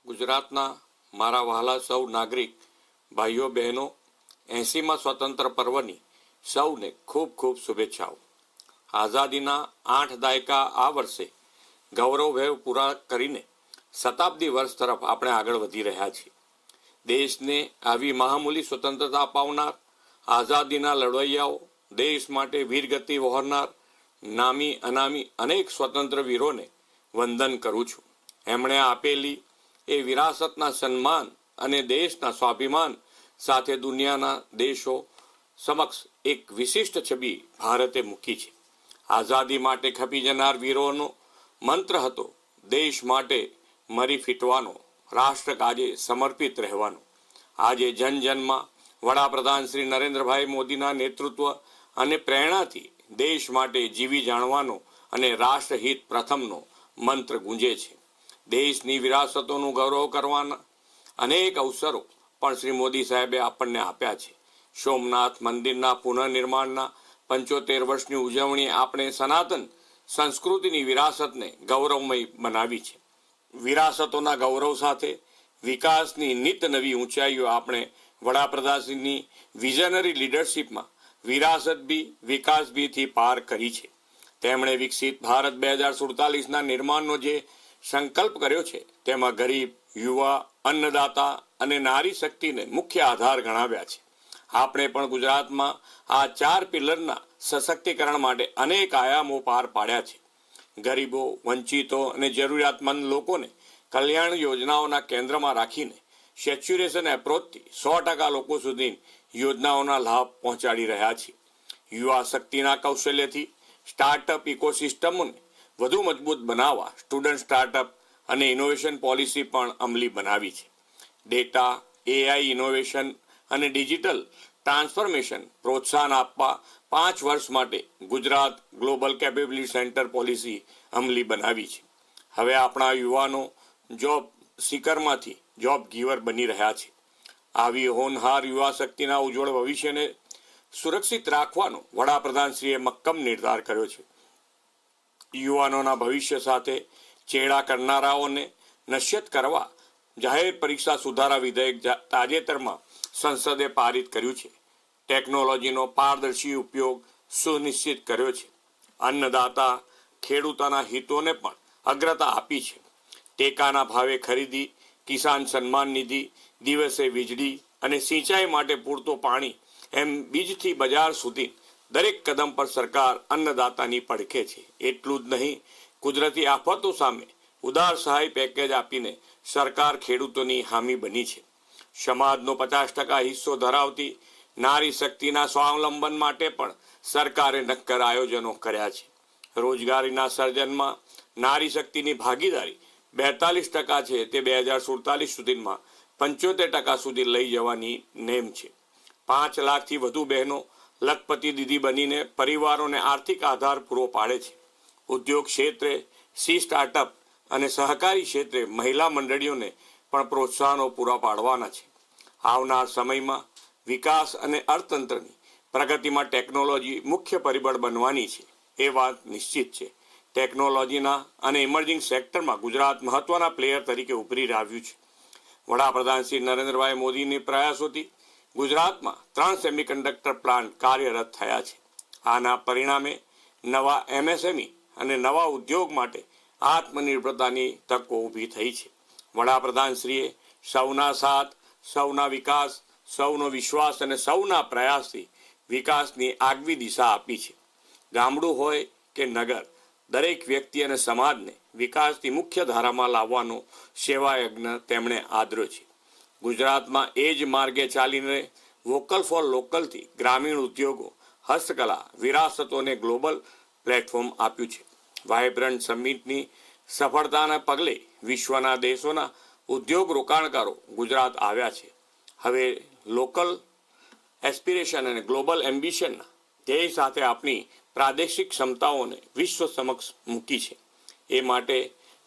ગુજરાતના મારા વહાલા સૌ નાગરિક ભાઈઓ બહેનો, 80મા સ્વતંત્ર પર્વની સૌને ખૂબ ખૂબ શુભેચ્છાઓ. આઝાદીના 8 દાયકા આ વર્ષે ગૌરવભેર પૂરા કરીને શતાબ્દી વર્ષ તરફ આપણે આગળ વધી રહ્યા છીએ. દેશને આવી મહામૂલી સ્વતંત્રતા અપાવનાર આઝાદીના લડવૈયાઓ, દેશ માટે વીરગતિ વહોરનાર નામી અનામી અનેક સ્વતંત્ર વીરોને વંદન કરું છું. એમણે આપેલી એ વિરાસતના સન્માન અને દેશના સ્વાભિમાન સાથે દુનિયાના દેશો સમક્ષ એક વિશિષ્ટ છબી ભારતે મૂકી છે. આઝાદી માટે ખપી જનાર વીરોનો મંત્ર હતો, દેશ માટે મરી ફીટવાનો, રાષ્ટ્ર કાજે સમર્પિત રહેવાનો. આજે જનજનમાં વડાપ્રધાન શ્રી નરેન્દ્રભાઈ મોદીના નેતૃત્વ અને પ્રેરણાથી દેશ માટે જીવી જાણવાનો અને રાષ્ટ્રહિત પ્રથમનો મંત્ર ગુંજે છે. દેશની વિરાસતોનું ગૌરવ કરવાના અનેક અવસરો પણ શ્રી મોદી સાહેબે આપણને આપ્યા છે. સોમનાથ મંદિરના પુનઃનિર્માણના 75 વર્ષની ઉજવણી આપણે સનાતન સંસ્કૃતિની વિરાસતને ગૌરવમય બનાવી છે. વિરાસતોના ગૌરવ સાથે વિકાસની નિત નવી ઊંચાઈઓ આપણે વડાપ્રધાનશ્રીની વિઝનરી લીડરશિપમાં વિરાસત બી વિકાસ બીથી પાર કરી છે. તેમણે વિકસિત ભારત 2047ના નિર્માણનો જે સંકલ્પ કર્યો છે તેમાં ગરીબ, યુવા, અન્નદાતા અને નારી શક્તિને મુખ્ય આધાર ગણાવ્યા છે. આપણે પણ ગુજરાતમાં આ 4 પિલરના સશક્તિકરણ માટે અનેક આયામો પાર પાડ્યા છે. ગરીબો, વંચિતો અને જરૂરિયાતમંદ લોકોને કલ્યાણ યોજનાઓના કેન્દ્રમાં રાખીને સેચ્યુરેશન એપ્રોચથી 100% લોકો સુધી યોજનાઓના લાભ પહોંચાડી રહ્યા છીએ. યુવા શક્તિના કૌશલ્યથી સ્ટાર્ટઅપ ઇકોસિસ્ટમોને વધુ મજબૂત બનાવવા સ્ટુડન્ટ સ્ટાર્ટઅપ અને ઇનોવેશન પોલિસી પણ અમલી બનાવી છે. ડેટા, AI ઇનોવેશન અને ડિજિટલ ટ્રાન્સફોર્મેશન પ્રોત્સાહન આપવા 5 વર્ષ માટે Gujarat global capability centre policy અમલી બનાવી છે. હવે આપણા યુવાનો જોબ સિકરમાંથી જોબ ગીવર બની રહ્યા છે. આવી હોનહાર યુવા શક્તિના ઉજ્જવળ ભવિષ્યને સુરક્ષિત રાખવાનો વડાપ્રધાનશ્રીએ મક્કમ નિર્ધાર કર્યો છે. યુવાનોના ભવિષ્ય સાથે ચેડા કરનારાઓને નશ્યત કરવા જાહેર પરીક્ષા સુધારા વિધેયક તાજેતરમાં સંસદે પારિત કર્યું છે. ટેકનોલોજીનો પારદર્શી ઉપયોગ સુનિશ્ચિત કર્યો છે. અન્નદાતા ખેડૂતોના હિતોને પણ અગ્રતા આપી છે. ટેકાના ભાવે ખરીદી, કિસાન સન્માન નિધિ, દિવસે વીજળી અને સિંચાઈ માટે પૂરતું પાણી એમ બીજથી બજાર સુધી દરેક કદમ પર સરકાર અન્નદાતાની પડખે છે. એટલું જ નહીં, કુદરતી આફતો સામે ઉદાર સહાય પેકેજ આપીને સરકાર ખેડૂતોની હામી બની છે. સમાજનો 50% હિસ્સો ધરાવતી નારી શક્તિના સ્વાવલંબન માટે પણ સરકારે નક્કર આયોજનો કર્યા છે. રોજગારીના સર્જનમાં નારી શક્તિની ભાગીદારી 42% છે તે 2047 સુધીમાં 75% સુધી લઈ જવાની નેમ છે. 5 લાખથી વધુ બહેનો લખપતિ દીદી બનીને પરિવારોને આર્થિક આધાર પૂરો પાડે છે. ઉદ્યોગ ક્ષેત્રે સી સ્ટાર્ટઅપ અને સહકારી ક્ષેત્રે મહિલા મંડળીઓને પણ પ્રોત્સાહનો પૂરા પાડવાના છે. આવનાર સમયમાં વિકાસ અને અર્થતંત્રની પ્રગતિમાં ટેકનોલોજી મુખ્ય પરિબળ બનવાની છે એ વાત નિશ્ચિત છે. ટેકનોલોજીના અને ઇમર્જિંગ સેક્ટરમાં ગુજરાત મહત્વના પ્લેયર તરીકે ઉભરી આવ્યું છે. વડાપ્રધાન શ્રી નરેન્દ્રભાઈ મોદીની પ્રયાસોથી ગુજરાતમાં 3 સેમિકન્ડક્ટર પ્લાન્ટ કાર્યરત થયા છે. આના પરિણામે નવા MSME અને નવા ઉદ્યોગ માટે આત્મનિર્ભરતાની તકો ઊભી થઈ છે. વડાપ્રધાનશ્રીએ સૌના સાથ, સૌના વિકાસ, સૌનો વિશ્વાસ અને સૌના પ્રયાસથી વિકાસની આગવી દિશા આપી છે. ગામડું હોય કે નગર, દરેક વ્યક્તિ અને સમાજને વિકાસની મુખ્ય ધારામાં લાવવાનો સેવાયજ્ઞ તેમણે આદર્યો છે. ગુજરાતમાં એ જ માર્ગે ચાલીને વોકલ ફોર લોકલથી ગ્રામીણ ઉદ્યોગો, હસ્તકલા, વિરાસતોને ગ્લોબલ પ્લેટફોર્મ આપ્યું છે. વાઇબ્રન્ટ સમિટની સફળતાના પગલે વિશ્વના દેશોના ઉદ્યોગ રોકાણકારો ગુજરાત આવ્યા છે. હવે લોકલ એસ્પિરેશન અને ગ્લોબલ એમ્બિશનના ધ્યેય સાથે આપણી પ્રાદેશિક ક્ષમતાઓને વિશ્વ સમક્ષ મૂકી છે. એ માટે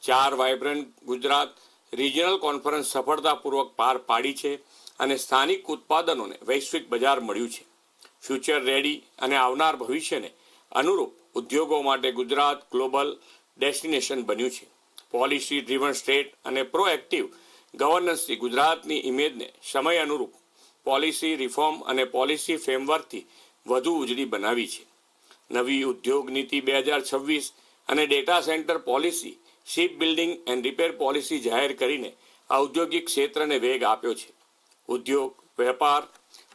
4 વાઇબ્રન્ટ ગુજરાત રિજનલ કોન્ફરન્સ સફળતાપૂર્વક પાર પાડી છે અને સ્થાનિક ઉત્પાદનોને વૈશ્વિક બજાર મળ્યું છે. ફ્યુચર રેડી અને આવનાર ભવિષ્યને અનુરૂપ ઉદ્યોગો માટે ગુજરાત ગ્લોબલ ડેસ્ટિનેશન બન્યું છે. પોલિસી ડ્રીવન સ્ટેટ અને પ્રોએક્ટિવ ગવર્નન્સથી ગુજરાતની ઇમેજને સમય અનુરૂપ પોલિસી રિફોર્મ અને પોલિસી ફ્રેમવર્કથી વધુ ઉજળી બનાવી છે. નવી ઉદ્યોગ નીતિ 2026 અને data centre policy, ship building and repair policy જાહેર કરીને ઔદ્યોગિક ક્ષેત્રને વેગ આપ્યો છે. ઉદ્યોગ, વેપાર,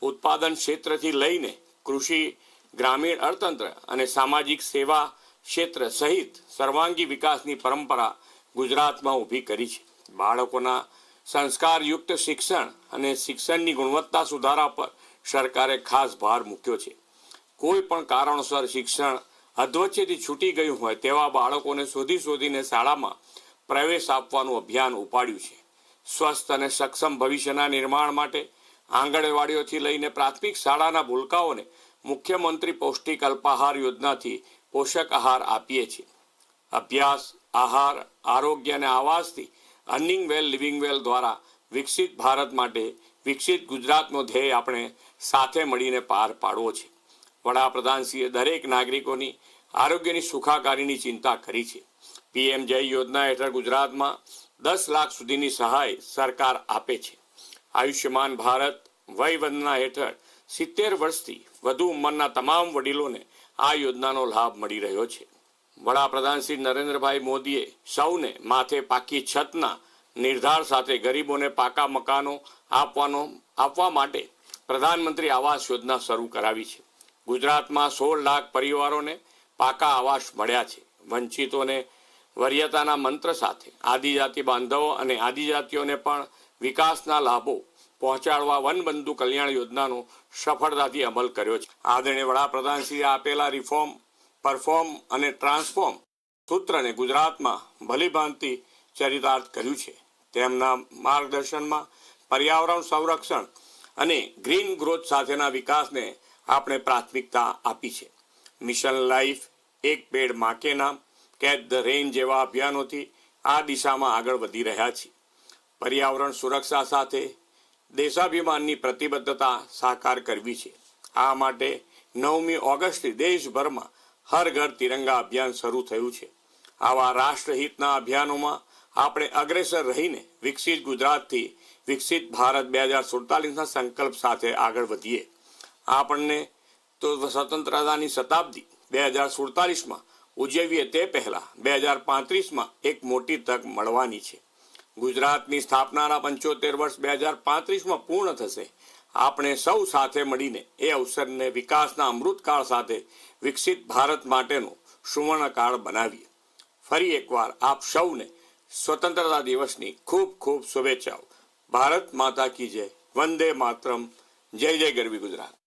ઉત્પાદન ક્ષેત્રથી લઈને કૃષિ, ગ્રામીણ અર્થતંત્ર અને સામાજિક સેવા ક્ષેત્ર સહિત સર્વાંગી વિકાસની પરંપરા ગુજરાતમાં ઊભી કરી છે. બાળકોના સંસ્કારયુક્ત શિક્ષણ અને શિક્ષણની ગુણવત્તા સુધારા પર સરકારે ખાસ ભાર મૂક્યો છે. કોઈ પણ કારણોસર શિક્ષણ અધવચ્ચેથી છૂટી ગયું હોય તેવા બાળકોને શોધીને શાળામાં પ્રવેશ આપવાનું અભિયાન ઉપાડ્યું છે. સ્વસ્થ અને સક્ષમ ભવિષ્યના નિર્માણ માટે આંગણવાડીઓથી લઈને પ્રાથમિક શાળાના ભૂલકાઓને મુખ્યમંત્રી પૌષ્ટિક અલ્પાહાર યોજનાથી પોષક આહાર આપીએ છીએ. અભ્યાસ, આહાર, આરોગ્ય અને આવાસથી અર્નિંગ વેલ લિવિંગ વેલ દ્વારા વિકસિત ભારત માટે વિકસિત ગુજરાતનો ધ્યેય આપણે સાથે મળીને પાર પાડવો છે. વડાપ્રધાનશ્રીએ દરેક નાગરિકોની આરોગ્યની સુખાકારીની ચિંતા કરી છે. પીએમ જય યોજના હેઠળ ગુજરાતમાં 10 લાખ સુધીની સહાય સરકાર આપે છે. આયુષ્યમાન ભારત વય વંદના હેઠળ 70 વર્ષથી વધુ ઉંમરના તમામ વડીલોને આ યોજનાનો લાભ મળી રહ્યો છે. વડાપ્રધાન શ્રી નરેન્દ્રભાઈ મોદીએ સૌને માથે પાકી છતના નિર્ધાર સાથે ગરીબોને પાકા મકાનો આપવા માટે પ્રધાનમંત્રી આવાસ યોજના શરૂ કરાવી છે. ગુજરાતમાં 16 લાખ પરિવારોને પાકા આવાસ મળ્યા છે. વંચિતોને વરીયતાના મંત્ર સાથે આદિજાતિ બાંધવો અને આદિજાતિઓને પણ વિકાસના લાભો પહોંચાડવા વનબંધુ કલ્યાણ યોજનાનો સફળતાથી અમલ કર્યો છે. આદરણીય વડાપ્રધાનશ્રીએ આપેલા રિફોર્મ, પરફોર્મ અને ટ્રાન્સફોર્મ સૂત્રને ગુજરાતમાં ભલીભાંતિ ચરિતાર્થ કર્યું છે. તેમના માર્ગદર્શનમાં પર્યાવરણ સંરક્ષણ અને ગ્રીન ગ્રોથ સાથેના વિકાસને આપણે પ્રાથમિકતા આપી છે. મિશન લાઈફ, એક પેડ માં કે નામ, કેચ ધ રેન જેવા અભિયાનોથી આ દિશામાં આગળ વધી રહ્યા છીએ. પર્યાવરણ સુરક્ષા સાથે દેશાભિમાનની પ્રતિબદ્ધતા સાકાર કરવી છે. આ માટે 9મી ઓગસ્ટથી દેશભરમાં હર ઘર તિરંગા અભિયાન શરૂ થયું છે. આવા રાષ્ટ્રહિતના અભિયાનોમાં આપણે અગ્રેસર રહીને વિકસિત ગુજરાતથી વિકસિત ભારત 2047ના સંકલ્પ સાથે આગળ વધીએ. આપણને તો સ્વતંત્રતાની શતાબ્દી 2047માં ઉજવીએ તે પહેલા 2035માં એક મોટી તક મળવાની છે. ગુજરાતની સ્થાપનાના 75 વર્ષ 2035માં પૂર્ણ થશે. આપણે સૌ સાથે મળીને એ અવસરને વિકાસના અમૃતકાળ સાથે વિકસિત ભારત માટેનો સુવર્ણકાળ બનાવીએ. ફરી એકવાર આપ સૌને સ્વતંત્રતા દિવસની ખૂબ ખૂબ શુભેચ્છાઓ. ભારત માતા કી જય. વંદે માતરમ. જય જય ગરવી ગુજરાત.